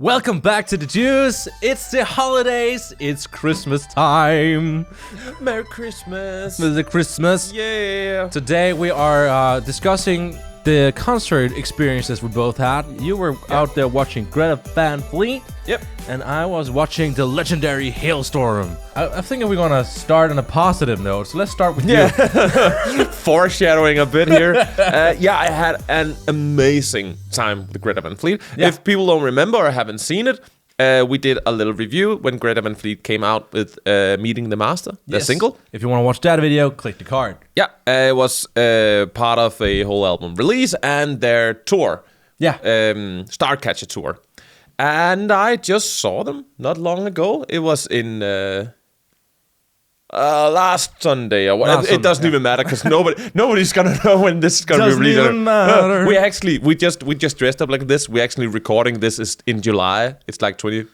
Welcome back to the Juice. It's the holidays. It's Christmas time. Merry Christmas. Merry Christmas. Yeah. Today we are discussing the concert experiences we both had. You were out there watching Greta Van Fleet. Yep. And I was watching the legendary Halestorm. I think we're gonna start on a positive note. So let's start with you. Foreshadowing a bit here. I had an amazing time with Greta Van Fleet. Yeah. If people don't remember or haven't seen it, we did a little review when Greta Van Fleet came out with Meeting the Master, the single. If you want to watch that video, click the card. Yeah, it was part of a whole album release and their tour. Yeah. Starcatcher tour. And I just saw them not long ago. It was in last Sunday or whatever. It doesn't even matter because nobody's gonna know when this is gonna be released. Doesn't even matter. We just dressed up like this. We're actually recording this is in July. It's like 20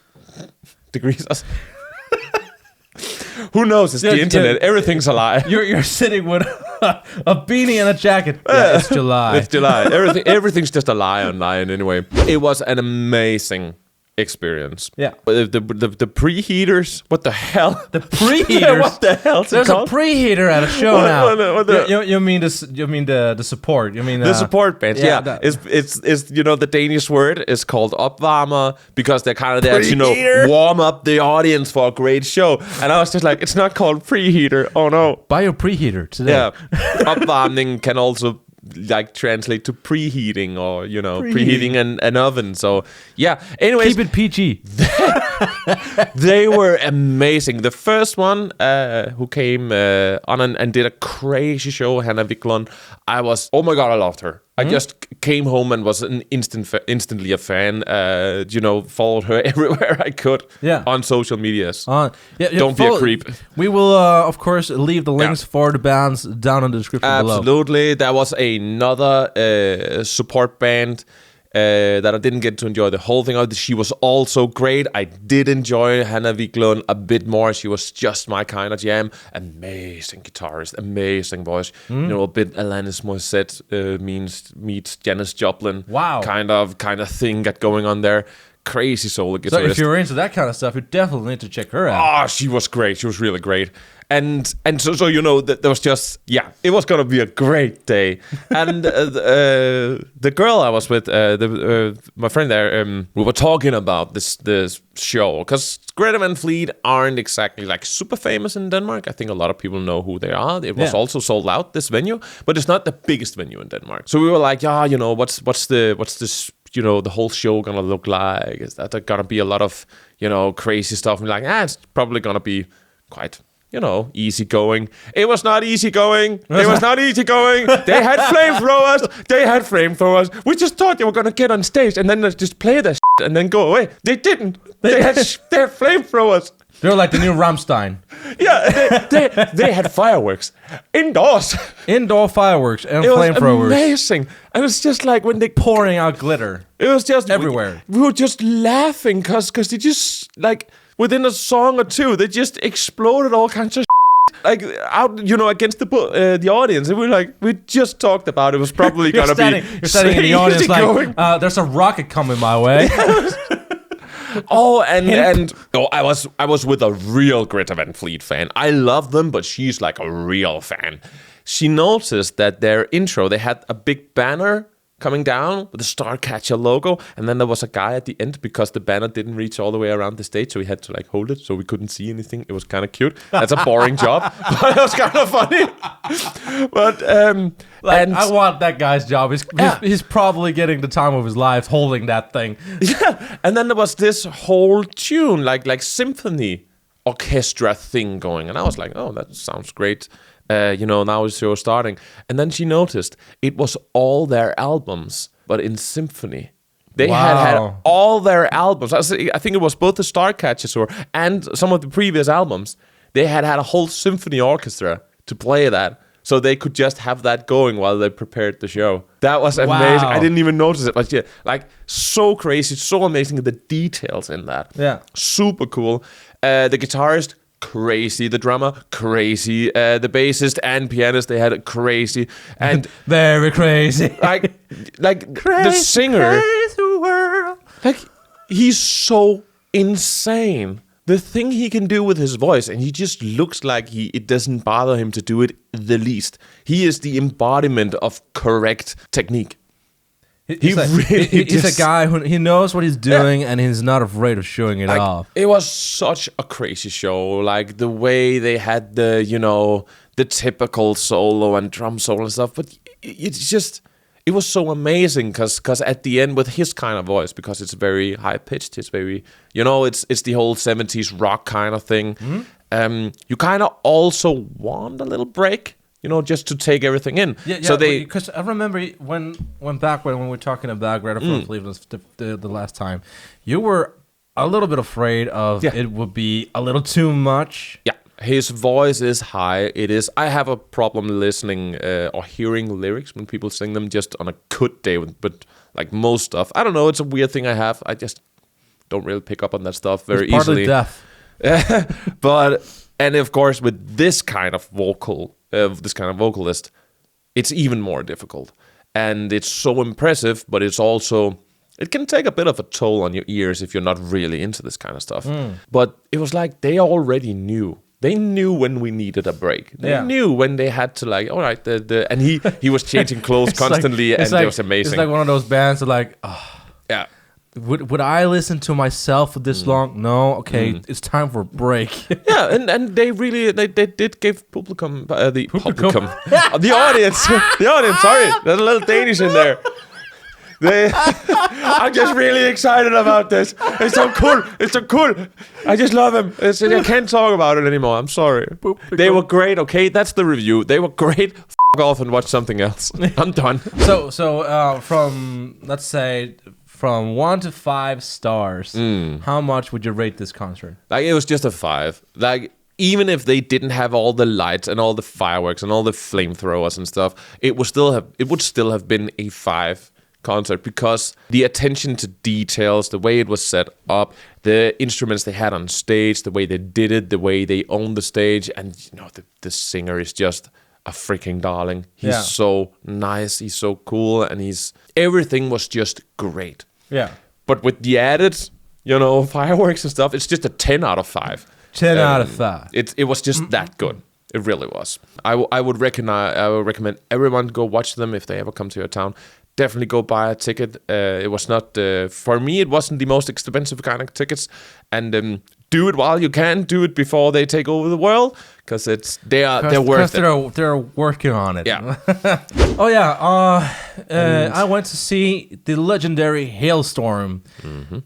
degrees. Who knows? It's the internet. Everything's a lie. You're sitting with a beanie and a jacket. Yeah, it's July. It's July. Everything's just a lie online anyway. It was an amazing experience. Yeah. The preheaters. What the hell? The preheaters. What the hell? There's a preheater at a show now. What You mean this? You mean the support? You mean the support band? Yeah. It's the Danish word is called opvarmer because they're kind of there to warm up the audience for a great show. And I was just like, it's not called preheater. Oh no. Buy a preheater today. Yeah. Opvarming can also like translate to preheating or preheating an oven. So yeah, anyways, keep it PG. They were amazing. The first one who came on and did a crazy show, Hannah Wiklund, oh my god, I loved her. I just came home and was an instantly a fan. Followed her everywhere I could on social medias. Don't be a creep. We will, of course, leave the links for the bands down in the description below. Absolutely. There was another support band that I didn't get to enjoy the whole thing of. She was also great. I did enjoy Hannah Wiklund a bit more. She was just my kind of jam. Amazing guitarist, amazing voice. A bit Alanis Morissette meets Janis Joplin. Wow. Kind of thing got going on there. Crazy solo guitarist. So if you're into that kind of stuff, you definitely need to check her out. Oh, she was great. She was really great. And so that there was just it was gonna be a great day. And the girl I was with, my friend there, we were talking about this show because Greta Van Fleet aren't exactly like super famous in Denmark. I think a lot of people know who they are. It was also sold out, this venue, but it's not the biggest venue in Denmark. So we were like, what's this the whole show gonna look like? Is that gonna be a lot of crazy stuff? And we're like, it's probably gonna be quite easy going. It was not easy going. They had flamethrowers. We just thought they were gonna get on stage and then just play their shit and then go away. They didn't. They had flamethrowers. They're like the new Rammstein. Yeah, they had fireworks indoors. Indoor fireworks and flamethrowers. Amazing. And it's just like when they pouring out glitter. It was just everywhere. We were just laughing because they just like within a song or two they just exploded all kinds of like out against the audience, and we just talked about it was probably gonna be. You're standing in the audience like there's a rocket coming my way. I was with a real Greta Van Fleet fan. I love them, but she's like a real fan. She noticed that their intro, they had a big banner coming down with the Starcatcher logo, and then there was a guy at the end because the banner didn't reach all the way around the stage, so we had to like hold it so we couldn't see anything. It was kind of cute. That's a boring job, but it was kind of funny. But I want that guy's job. He's probably getting the time of his life holding that thing. Yeah, and then there was this whole tune, like symphony orchestra thing going, and I was like, oh, that sounds great. Now the show starting. And then she noticed it was all their albums, but in symphony. They had all their albums. I think it was both the Starcatcher tour and some of the previous albums. They had a whole symphony orchestra to play that, so they could just have that going while they prepared the show. That was amazing. I didn't even notice it, but so crazy, so amazing. The details in that. Yeah. Super cool. The guitarist, crazy. The drummer, crazy. The bassist and pianist, they had crazy. And very crazy. Like crazy, the singer. Crazy world. Like he's so insane. The thing he can do with his voice, and he just looks like it doesn't bother him to do it the least. He is the embodiment of correct technique. He's a guy who he knows what he's doing, and he's not afraid of showing it off. It was such a crazy show. Like the way they had the typical solo and drum solo and stuff, but it was so amazing because at the end with his kind of voice, because it's very high pitched, it's very it's the whole 70s rock kind of thing. You kind of also want a little break, just to take everything in. Yeah. So because I remember when we were talking about Greta Van Fleet the last time, you were a little bit afraid of it would be a little too much. Yeah. His voice is high. It is. I have a problem listening or hearing lyrics when people sing them just on a good day. But like most stuff, I don't know. It's a weird thing I have. I just don't really pick up on that stuff very easily. Deaf. And of course, with this kind of vocalist, it's even more difficult. And it's so impressive, but it can take a bit of a toll on your ears if you're not really into this kind of stuff. But it was like they already knew. They knew when we needed a break. They knew when they had to all right, and he was changing clothes constantly, and it was amazing. It's like one of those bands that yeah. Would I listen to myself for this long? No. Okay, it's time for a break. Yeah, and they really they did give the audience. Sorry, there's a little Danish in there. I'm just really excited about this. It's so cool. I just love him. I can't talk about it anymore. I'm sorry. They were great. Okay, that's the review. They were great. F*** off and watch something else. I'm done. So from, let's say, from 1 to 5 stars, how much would you rate this concert? Like, it was just a 5. Like, even if they didn't have all the lights and all the fireworks and all the flamethrowers and stuff, it would still have been a 5 concert, because the attention to details, the way it was set up, the instruments they had on stage, the way they did it, the way they owned the stage, and the singer is just a freaking darling. He's so nice, he's so cool, and everything was just great. Yeah. But with the added, fireworks and stuff, it's just a 10 out of 5. 10 out of 5. It was just that good. It really was. I would recommend everyone go watch them if they ever come to your town. Definitely go buy a ticket. It was not for me. It wasn't the most expensive kind of tickets, and do it while you can. Do it before they take over the world, because they're worth it. They're working on it. Yeah. Oh yeah. I went to see the legendary Halestorm,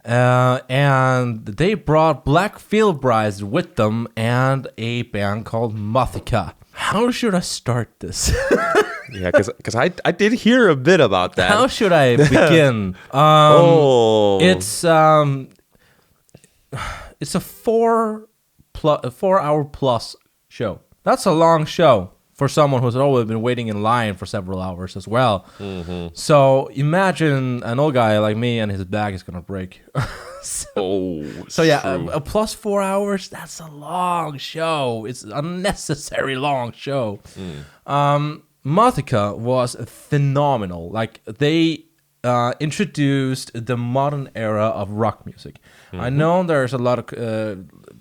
and they brought Black Veil Brides with them and a band called Mothica. How should I start this? Yeah, because I did hear a bit about that. How should I begin? It's a 4 hour plus show. That's a long show for someone who's always been waiting in line for several hours as well. So imagine an old guy like me and his back is gonna break. So yeah, a plus 4 hours, that's a long show. It's an unnecessary long show. Mothica was phenomenal. Like, they introduced the modern era of rock music. I know there's a lot of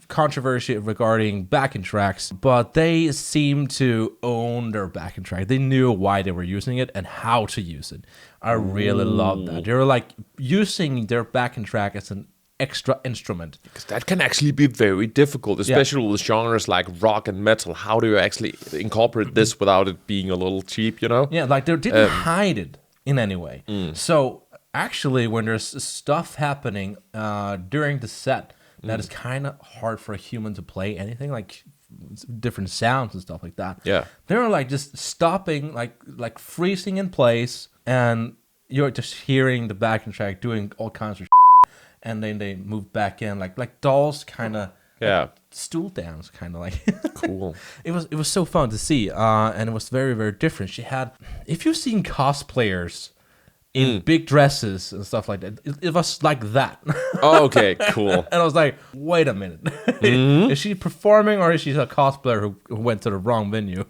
controversy regarding backing tracks, but they seem to own their backing track. They knew why they were using it and how to use it. I really love that. They were like using their backing track as an extra instrument, because that can actually be very difficult, especially with genres like rock and metal. How do you actually incorporate this without it being a little cheap, Yeah, like they didn't hide it in any way. So actually, when there's stuff happening during the set that is kind of hard for a human to play anything, like different sounds and stuff like that. Yeah, they're like just stopping, like freezing in place, and you're just hearing the backing track doing all kinds of and then they move back in like dolls, kind of like stool dance, kind of like. Cool. It was so fun to see, and it was very, very different. She had, if you've seen cosplayers in big dresses and stuff like that. It was like that. Oh, okay, cool. And I was like, wait a minute. Is she performing or is she a cosplayer who went to the wrong venue?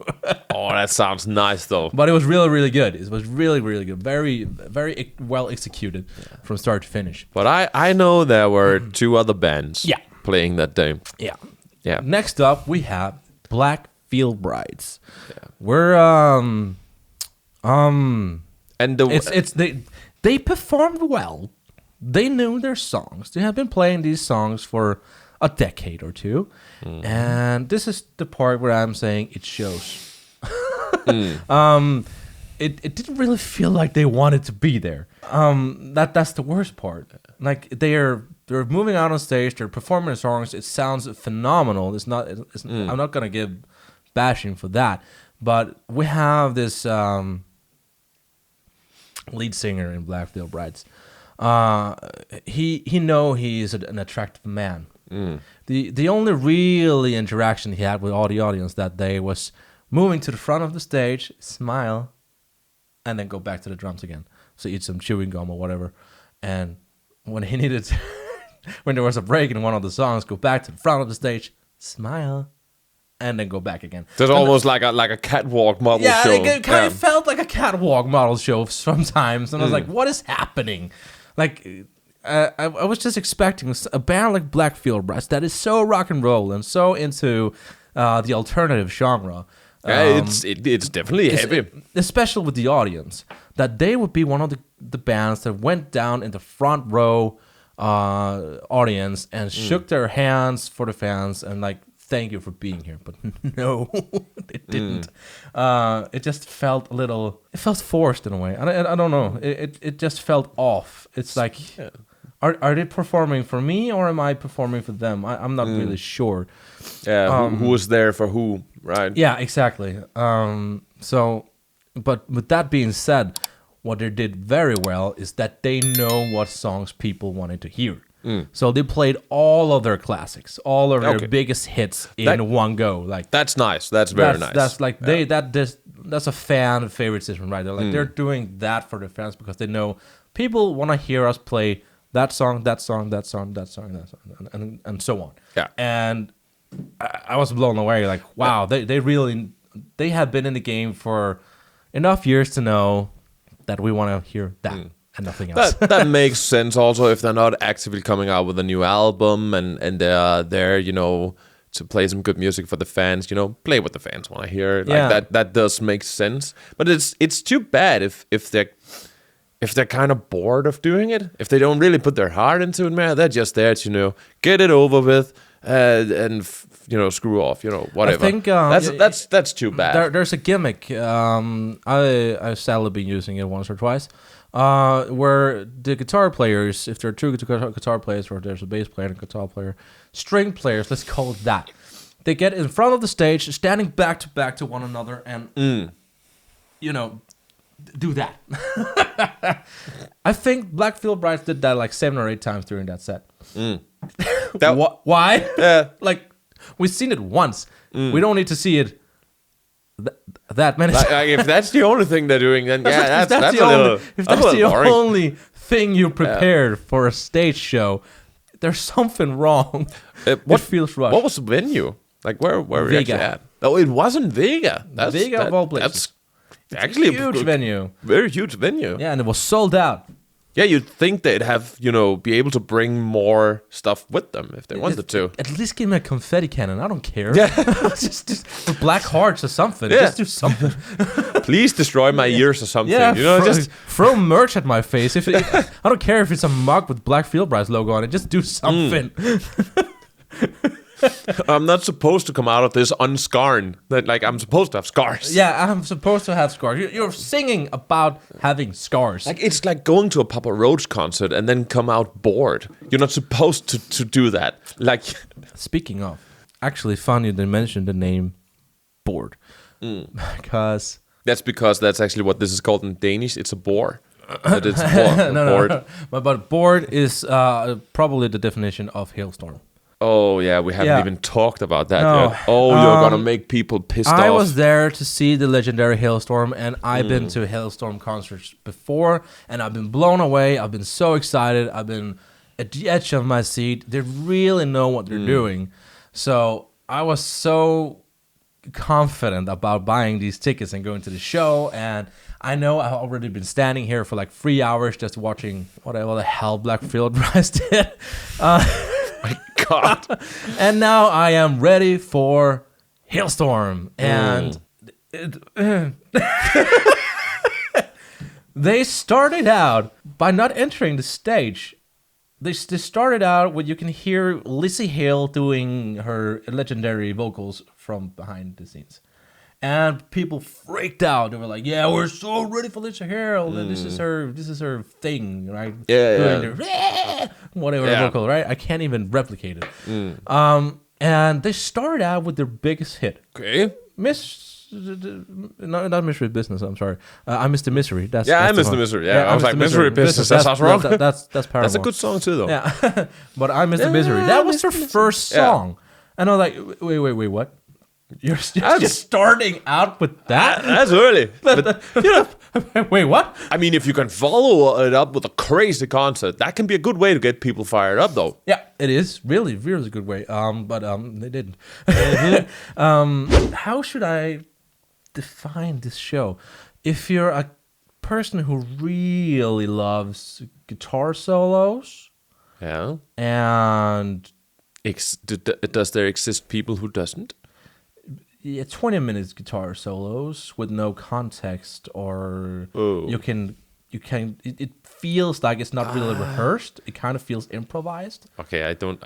Oh, that sounds nice, though. But it was really, really good. It was really, really good. Very, very well executed from start to finish. But I know there were 2 other bands playing that day. Yeah. Yeah. Next up, we have Black Veil Brides. Yeah. We're and they performed well. They knew their songs. They have been playing these songs for a decade or two, and this is the part where I'm saying it shows. It didn't really feel like they wanted to be there. That's the worst part. Like they're moving out on stage, they're performing the songs. It sounds phenomenal. I'm not gonna give bashing for that, but we have this lead singer in Black Veil Brides. He's an attractive man. The only really interaction he had with all the audience that day was moving to the front of the stage, smile, and then go back to the drums again. So eat some chewing gum or whatever. And when he needed to, when there was a break in one of the songs, go back to the front of the stage, smile, and then go back again. There's almost like a catwalk model show. Yeah, it kind of felt like a catwalk model show sometimes. And I was like, what is happening? Like, I was just expecting a band like Black Veil Brides that is so rock and roll and so into the alternative genre. It's definitely heavy. Especially with the audience. That they would be one of the bands that went down in the front row audience and shook their hands for the fans and like, thank you for being here. But no, it didn't. It just felt a little, it felt forced in a way. I don't know. It just felt off. It's like, are they performing for me or am I performing for them? I'm not really sure. Yeah, who was there for who, right? Yeah, exactly. So, but with that being said, what they did very well is that they know what songs people wanted to hear. So they played all of their classics, all of their biggest hits in one go. Like that's nice. That's very nice. That's like that's a fan favoritism, right? They're doing that for their fans because they know people want to hear us play that song, that song, that song, that song, that song, and so on. Yeah. And I was blown away. Like, wow, they have been in the game for enough years to know that we want to hear that. And nothing else. That makes sense also if they're not actively coming out with a new album and they're there, to play some good music for the fans, play what the fans want to hear. Like that does make sense. But it's too bad if they're kind of bored of doing it, if they don't really put their heart into it, man. They're just there to get it over with and screw off, whatever. I think that's too bad. There's a gimmick. I've sadly been using it once or twice. Where the guitar players, if there are two guitar players, or there's a bass player and a guitar player, string players, let's call it that, they get in front of the stage, standing back to back to one another, and do that. I think Black Veil Brides did that like 7 or 8 times during that set. Why? Yeah. Like, we've seen it once. We don't need to see it that many times. Like, if that's the only thing they're doing, then that's a little. If that's the only thing you prepared for a stage show, there's something wrong. What feels rushed? What was the venue? Like where were we actually at? Oh, it wasn't Vega. Vega of all places. That's actually a huge venue. Very huge venue. Yeah, and it was sold out. Yeah, you'd think they'd have, be able to bring more stuff with them if they wanted to. At least give me a confetti cannon. I don't care. Yeah. just with black hearts or something. Yeah. Just do something. Please destroy my ears or something. Yeah, just throw merch at my face. If I don't care if it's a mug with Black Veil Brides logo on it. Just do something. I'm not supposed to come out of this unscarred. I'm supposed to have scars. Yeah, I'm supposed to have scars. You're singing about having scars. Like it's like going to a Papa Roach concert and then come out bored. You're not supposed to do that. Like, speaking of, actually, funny they mentioned the name Bored, because that's actually what this is called in Danish. It's a bore. That it's bored. No. But bored is probably the definition of Halestorm. Oh yeah, we haven't even talked about that No. yet. Oh, you're gonna make people pissed off. I was there to see the legendary Halestorm, and I've been to Halestorm concerts before, and I've been blown away. I've been so excited. I've been at the edge of my seat. They really know what they're doing. So I was so confident about buying these tickets and going to the show, and I know I've already been standing here for like 3 hours just watching whatever the hell Black Veil Brides did. My God. And now I am ready for Halestorm. And they started out by not entering the stage. They started out with, you can hear Lizzie Hale doing her legendary vocals from behind the scenes. And people freaked out. They were like, "Yeah, we're so ready for Lizzie Hale. This is her thing, right? Yeah. Whatever vocal, right? I can't even replicate it." And they started out with their biggest hit. Okay. Not Misery Business. I'm sorry. I Missed the Misery. That's I Missed the Misery. Yeah, I was like, Misery Business. That sounds wrong. That's Paramore. That's a good song too, though. Yeah, but I Missed the Misery. That was their first song, and I was like, wait, what? You're just starting out with that? That's early. But, wait, what? I mean, if you can follow it up with a crazy concert, that can be a good way to get people fired up, though. Yeah, it is really a good way. But they didn't. How should I define this show? If you're a person who really loves guitar solos, and does there exist people who doesn't? 20 minutes guitar solos with no context, or it feels like it's not really rehearsed. It kind of feels improvised. Okay, I don't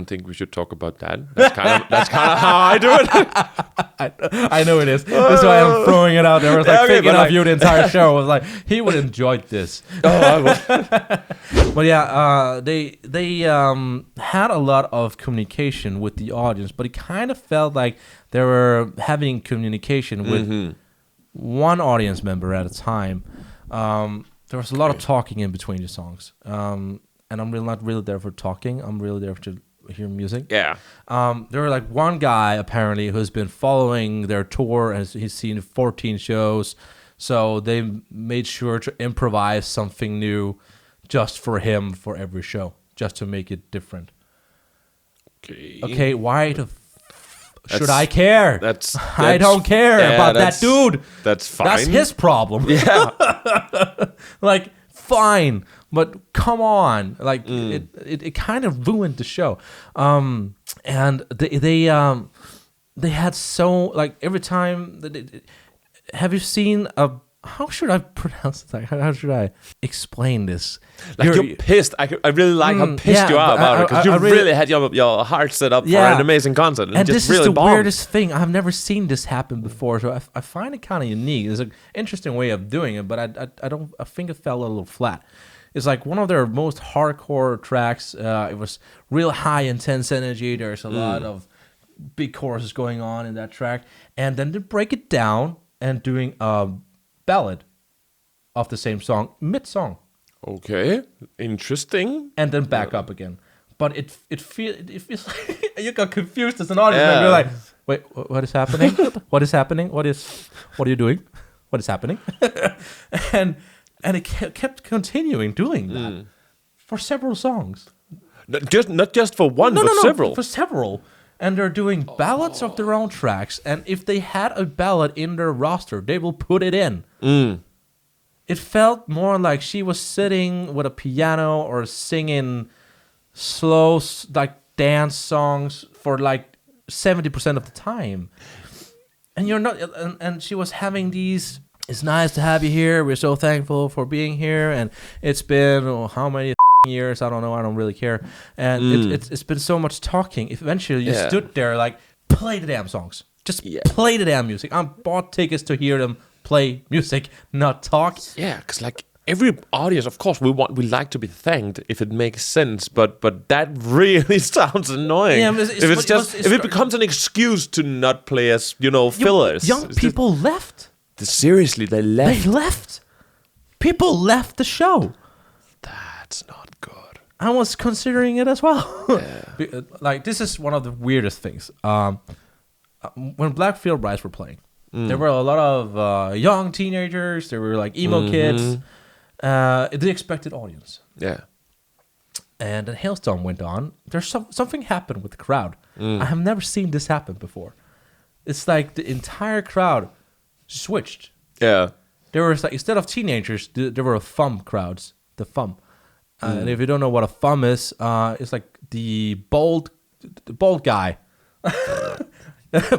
think we should talk about that. That's kind of how I do it. I know it is. That's why I'm throwing it out there. I was like thinking of you the entire show. I was like, he would enjoy this. Oh, I would. But yeah, they had a lot of communication with the audience, but it kind of felt like they were having communication with one audience member at a time. There was a lot of talking in between the songs. And I'm not really there for talking. I'm really there to hear music. Yeah. There were like one guy apparently who's been following their tour, and he's seen 14 shows. So they made sure to improvise something new just for him for every show, just to make it different. Okay, why should I care? I don't care about that dude. That's fine. That's his problem. Yeah. Like, fine. But come on, like it kind of ruined the show, and they had so, like, every time. Have you seen a? How should I pronounce it? How should I explain this? Like, you're pissed. I really like how pissed you are about it, because you really had your heart set up for an amazing concert, and just this really is the bombed. weirdest thing. I've never seen this happen before, so I find it kind of unique. It's an interesting way of doing it, but I think it fell a little flat. It's like one of their most hardcore tracks. It was real high, intense energy. There's a lot of big choruses going on in that track. And then they break it down and doing a ballad of the same song, mid-song. Okay, interesting. And then back up again. But it feels like you got confused as an audience. And you're like, wait, what is happening? What is happening? What are you doing? What is happening? And it kept continuing doing that for several songs. Not just for one, but several. For several. And they're doing ballads of their own tracks. And if they had a ballad in their roster, they will put it in. It felt more like she was sitting with a piano or singing slow, like, dance songs for like 70% of the time. And you're not. And she was having these. It's nice to have you here. We're so thankful for being here. And it's been how many years? I don't know. I don't really care. And it's been so much talking. Eventually, you stood there like, play the damn songs. Just play the damn music. I bought tickets to hear them play music, not talk. Yeah, because like every audience, of course, we like to be thanked if it makes sense. But that really sounds annoying. Yeah, if it becomes an excuse to not play as fillers. Young people left. Seriously, they left. They left. People left the show. That's not good. I was considering it as well. Like, this is one of the weirdest things. When Black Veil Brides were playing, there were a lot of young teenagers. There were like emo kids. The expected audience. Yeah. And then Halestorm went on. There's something happened with the crowd. I have never seen this happen before. It's like the entire crowd switched. Yeah. There was like, instead of teenagers, there were thumb crowds. The thumb. And if you don't know what a thumb is, it's like the bald guy,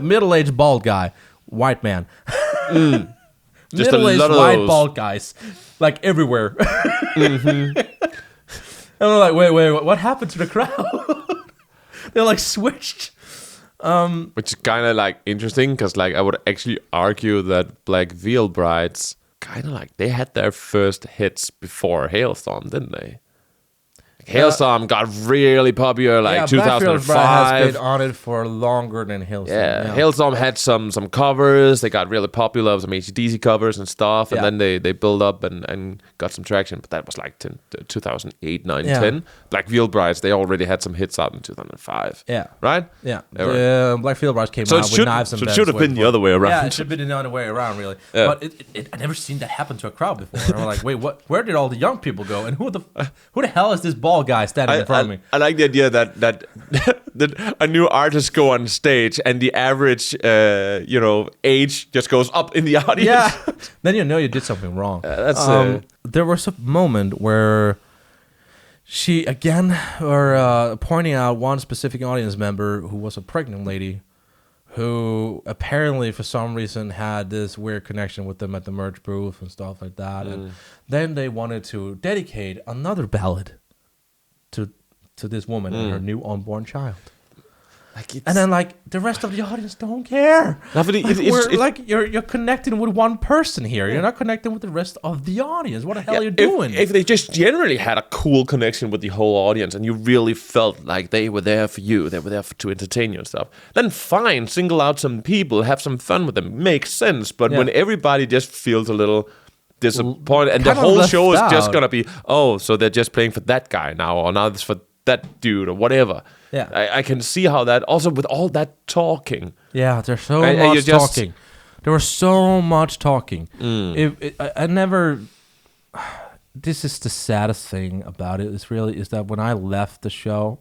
middle-aged bald guy, white man. Just middle-aged a lot of white those. bald guys, like everywhere. And I'm like, wait, what happened to the crowd? They're like switched. Which is kind of like interesting because like I would actually argue that Black Veil Brides kind of like they had their first hits before Halestorm, didn't they? Halestorm got really popular like Black Veil Bride 2005. has been on it for longer than Halestorm. Yeah, Halestorm had some covers. They got really popular, some AC/DC covers and stuff, and then they built up and got some traction. But that was like 2008, 9, 10. Black Veil Brides, they already had some hits out in 2005. Yeah. Right? Yeah. The Black Veil Brides came out with Knives and So it Bends should have been the other way around. Yeah, it should have been the other way around, really. Yeah. But I never seen that happen to a crowd before. And I'm like, wait, what? Where did all the young people go? And who the hell is this bald guy standing in front of me? I like the idea that that a new artist go on stage and the average age just goes up in the audience. Yeah. Then you know you did something wrong. There was a moment where she again were pointing out one specific audience member who was a pregnant lady who apparently for some reason had this weird connection with them at the merch booth and stuff like that. And then they wanted to dedicate another ballad to this woman and her new unborn child. And then like the rest of the audience don't care. No, but You're connecting with one person here. You're not connecting with the rest of the audience. What the hell are you doing? If they just generally had a cool connection with the whole audience and you really felt like they were there for you, they were there to entertain you and stuff, then fine, single out some people, have some fun with them. Makes sense. But when everybody just feels a little disappointed and the whole show is just going to be, oh, so they're just playing for that guy now, or now it's for that dude or whatever. Yeah, I can see how that also with all that talking. Yeah, there's so much talking. There was so much talking. I never. This is the saddest thing about it. Is that when I left the show,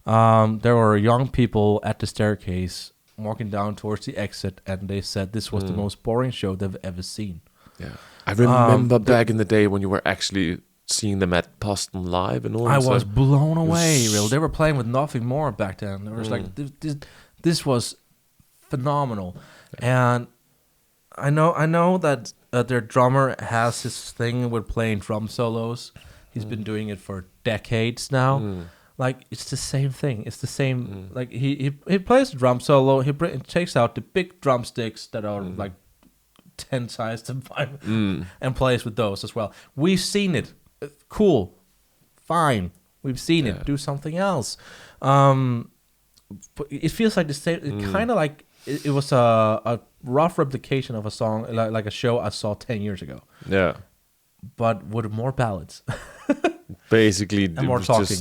there were young people at the staircase walking down towards the exit, and they said this was the most boring show they've ever seen. Yeah, I remember back in the day when you were actually seeing them at Boston Live and all. I was blown away. Really, they were playing with nothing more back then. There was like this was phenomenal, and I know that their drummer has his thing with playing drum solos. He's been doing it for decades now. Like it's the same thing. It's the same. Like he plays the drum solo. He takes out the big drumsticks that are like 10 sized to 5 and plays with those as well. We've seen it. Cool, fine. We've seen it. Do something else. But it feels like the same. It kind of like it was a rough replication of a song, like a show I saw 10 years ago. Yeah, but with more ballads. Basically, and more talking.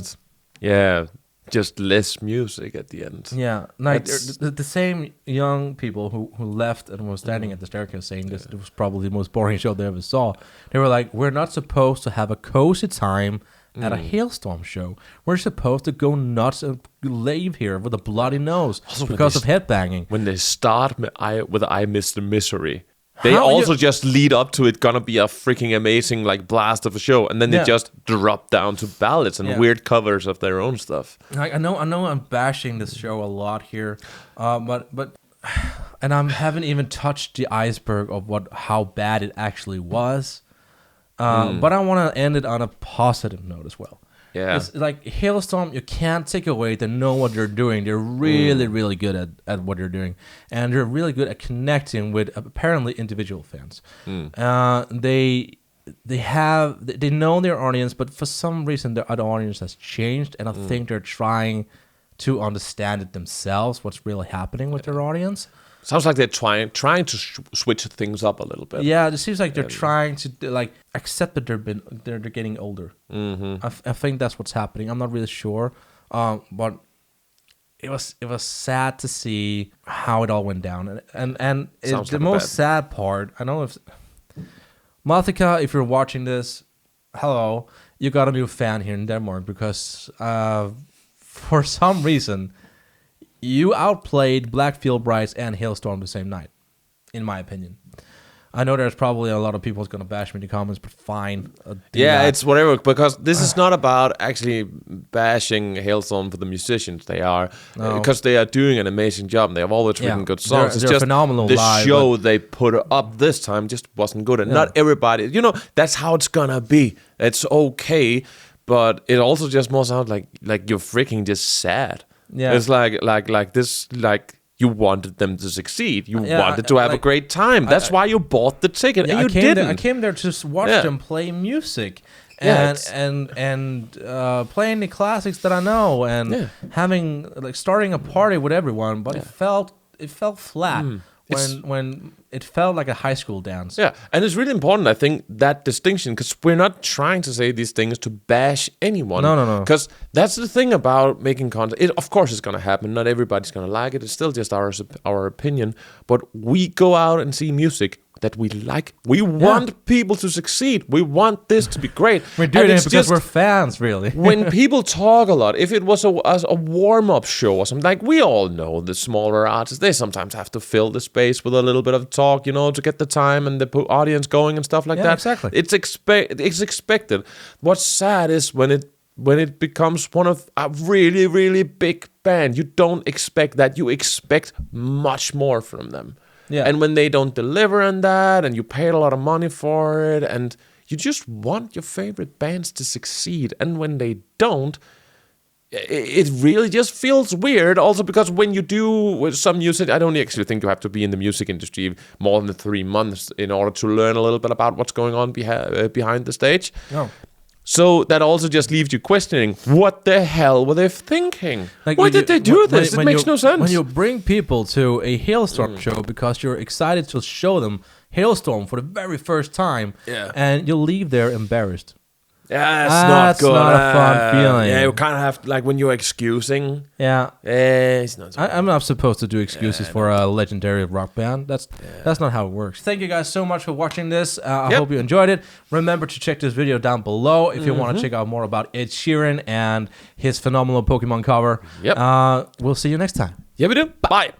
Just less music at the end. Yeah, like the same young people who left and were standing at the staircase saying this was probably the most boring show they ever saw. They were like, we're not supposed to have a cozy time at a Halestorm show. We're supposed to go nuts and leave here with a bloody nose because of headbanging. When they start with I Miss the Misery, they also just lead up to it gonna be a freaking amazing like blast of a show, and then they just drop down to ballads and weird covers of their own stuff. I know I'm bashing this show a lot here, but and I haven't even touched the iceberg of how bad it actually was. But I want to end it on a positive note as well. Yeah, it's like Halestorm. You can't take away. They know what they're doing. They're really, really good at what they're doing, and they're really good at connecting with apparently individual fans. They know their audience, but for some reason their audience has changed, and I think they're trying to understand it themselves, what's really happening with their audience. Sounds like they're trying to switch things up a little bit. Yeah, it seems like they're trying to like accept that they're getting older. Mm-hmm. I think that's what's happening. I'm not really sure, but it was sad to see how it all went down. And the most sad part, I know if Mothica, if you're watching this, hello, you got a new fan here in Denmark because for some reason you outplayed Veil Brides and Halestorm the same night, in my opinion. I know there's probably a lot of people who's going to bash me in the comments, but fine. It's whatever, because this is not about actually bashing Halestorm for the musicians. They are, because they are doing an amazing job. They have always written good songs. They're just phenomenal the live, show they put up this time just wasn't good. And not everybody, that's how it's going to be. It's okay, but it also just more sounds like you're freaking just sad. Yeah. It's like this, you wanted them to succeed. You wanted to have a great time. That's why you bought the ticket, and you didn't. I came there to just watch them play music and playing the classics that I know and having starting a party with everyone. But it felt flat when it felt like a high school dance. Yeah, and it's really important, I think, that distinction, because we're not trying to say these things to bash anyone. No. Because that's the thing about making content. Of course it's going to happen. Not everybody's going to like it. It's still just our opinion. But we go out and see music that we like. We want people to succeed. We want this to be great. We're doing it because we're fans, really. When people talk a lot, if it was a warm-up show or something, like we all know the smaller artists, they sometimes have to fill the space with a little bit of talk, to get the time and the audience going and stuff like that. Exactly. It's expected. What's sad is when it becomes one of a really, really big band. You don't expect that. You expect much more from them. Yeah. And when they don't deliver on that, and you paid a lot of money for it, and you just want your favorite bands to succeed, and when they don't, it really just feels weird. Also, because when you do some music, I don't actually think you have to be in the music industry more than 3 months in order to learn a little bit about what's going on behind the stage. No. So that also just leaves you questioning, what the hell were they thinking? Why did they do this? It makes no sense. When you bring people to a Halestorm show because you're excited to show them Halestorm for the very first time, and you leave there embarrassed. Yeah, that's not good. Not a fun feeling. Yeah, you kind of have, like, when you're excusing. Yeah. It's not so I'm not supposed to do excuses for a legendary rock band. That's not how it works. Thank you guys so much for watching this. I hope you enjoyed it. Remember to check this video down below if you want to check out more about Ed Sheeran and his phenomenal Pokemon cover. Yep. We'll see you next time. Yeah, we do. Bye.